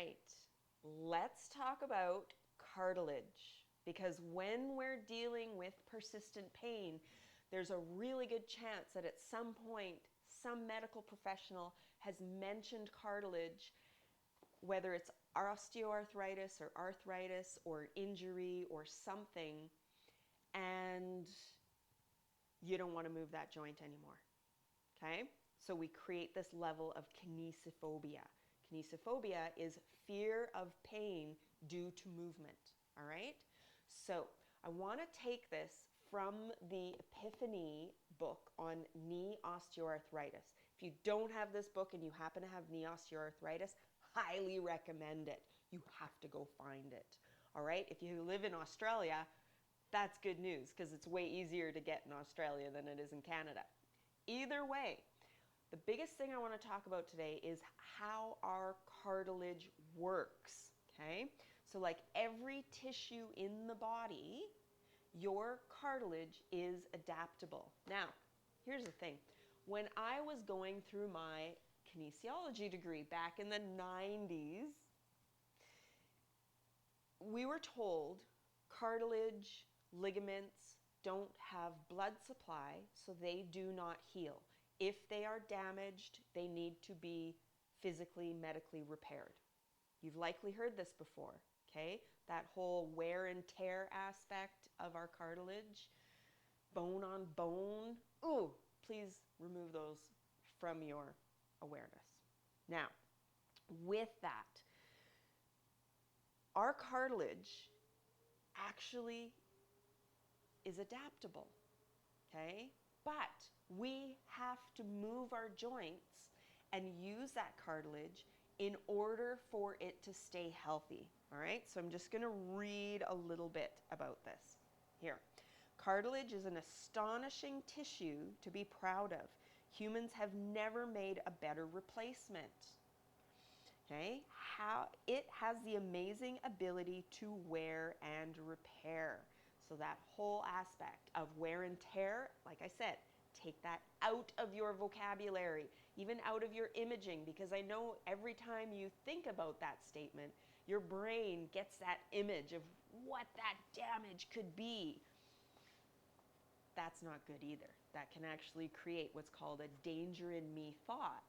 right, let's talk about cartilage, because when we're dealing with persistent pain, there's a really good chance that at some point some medical professional has mentioned cartilage, whether it's osteoarthritis or arthritis or injury or something, and you don't want to move that joint anymore. Okay? So we create this level of kinesiophobia. Kinesiophobia is fear of pain due to movement. All right? So I want to take this from the Epiphany book on knee osteoarthritis. If you don't have this book and you happen to have knee osteoarthritis, highly recommend it. You have to go find it. All right? If you live in Australia, that's good news because it's way easier to get in Australia than it is in Canada. Either way, the biggest thing I want to talk about today is how our cartilage works, okay? So like every tissue in the body, your cartilage is adaptable. Now, here's the thing. When I was going through my kinesiology degree back in the 90s, we were told cartilage, ligaments don't have blood supply, so they do not heal. If they are damaged, they need to be physically, medically repaired. You've likely heard this before, okay? That whole wear and tear aspect of our cartilage, bone on bone. Ooh, please remove those from your awareness. Now, with that, our cartilage actually is adaptable, okay? But we have to move our joints and use that cartilage in order for it to stay healthy, all right? So I'm just gonna read a little bit about this. Here, cartilage is an astonishing tissue to be proud of. Humans have never made a better replacement. Okay, how it has the amazing ability to wear and repair. So that whole aspect of wear and tear, like I said, take that out of your vocabulary, even out of your imaging, because I know every time you think about that statement, your brain gets that image of what that damage could be. That's not good either. That can actually create what's called a danger in me thought,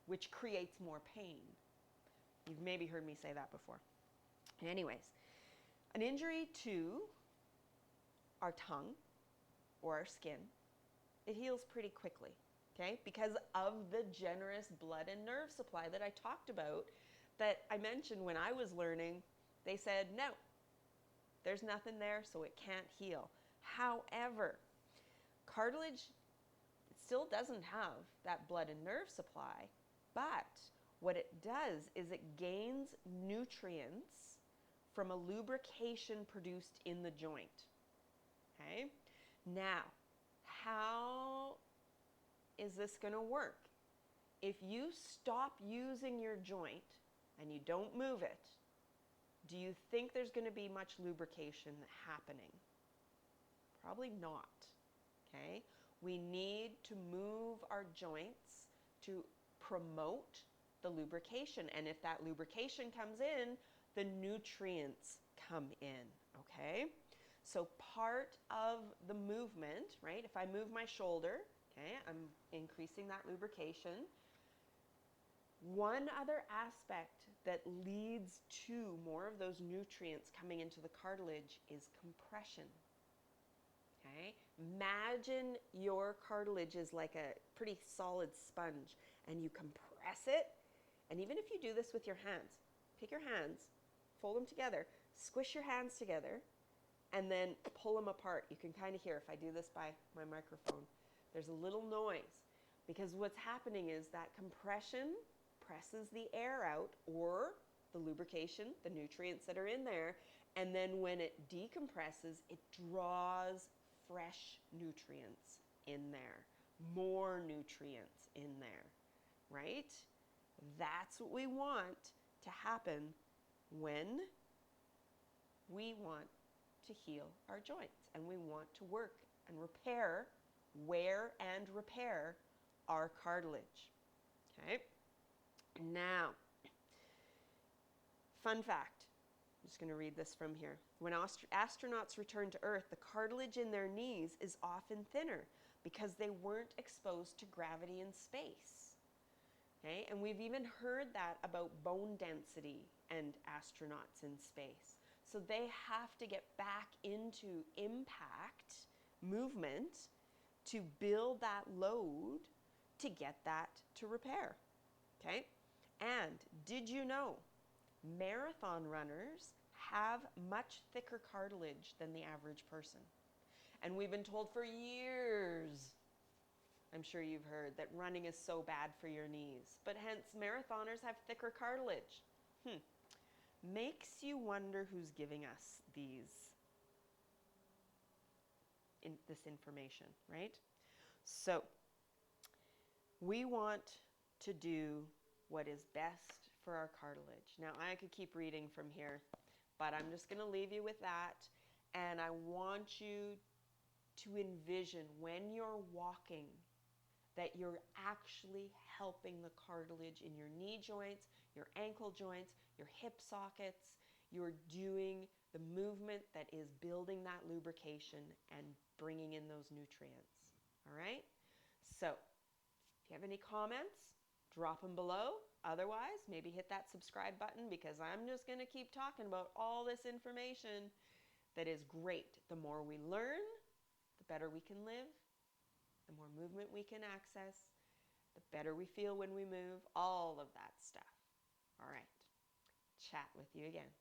which creates more pain. You've maybe heard me say that before. Anyways, an injury to our tongue or our skin, it heals pretty quickly, okay? Because of the generous blood and nerve supply that I talked about, that I mentioned when I was learning. They said, no, there's nothing there, so it can't heal. However, cartilage still doesn't have that blood and nerve supply, but what it does is it gains nutrients from a lubrication produced in the joint. Okay? Now, how is this going to work? If you stop using your joint and you don't move it, do you think there's going to be much lubrication happening? Probably not. Okay? We need to move our joints to promote the lubrication. And if that lubrication comes in, the nutrients come in, okay? So part of the movement, right? If I move my shoulder, okay, I'm increasing that lubrication. One other aspect that leads to more of those nutrients coming into the cartilage is compression. Okay? Imagine your cartilage is like a pretty solid sponge and you compress it. And even if you do this with your hands, pick your hands, fold them together, squish your hands together, and then pull them apart. You can kind of hear, if I do this by my microphone, there's a little noise because what's happening is that compression presses the air out, or the lubrication, the nutrients that are in there, and then when it decompresses, it draws fresh nutrients in there, more nutrients in there, right? That's what we want to happen when we want to heal our joints and we want to work and repair, wear and repair our cartilage. Okay? Now, Fun fact. I'm just going to read this from here. When astronauts return to Earth, the cartilage in their knees is often thinner because they weren't exposed to gravity in space. Okay? And we've even heard that about bone density and astronauts in space. So they have to get back into impact movement to build that load to get that to repair. Okay? And did you know marathon runners have much thicker cartilage than the average person? And we've been told for years, I'm sure you've heard, that running is so bad for your knees. But hence, marathoners have thicker cartilage. Makes you wonder who's giving us this information, right? So, we want to do what is best for our cartilage. Now, I could keep reading from here, but I'm just going to leave you with that. And I want you to envision when you're walking that you're actually helping the cartilage in your knee joints, your ankle joints, your hip sockets. You're doing the movement that is building that lubrication and bringing in those nutrients. All right? So, if you have any comments, drop them below. Otherwise, maybe hit that subscribe button, because I'm just going to keep talking about all this information that is great. The more we learn, the better we can live, the more movement we can access, the better we feel when we move, all of that stuff. All right. Chat with you again.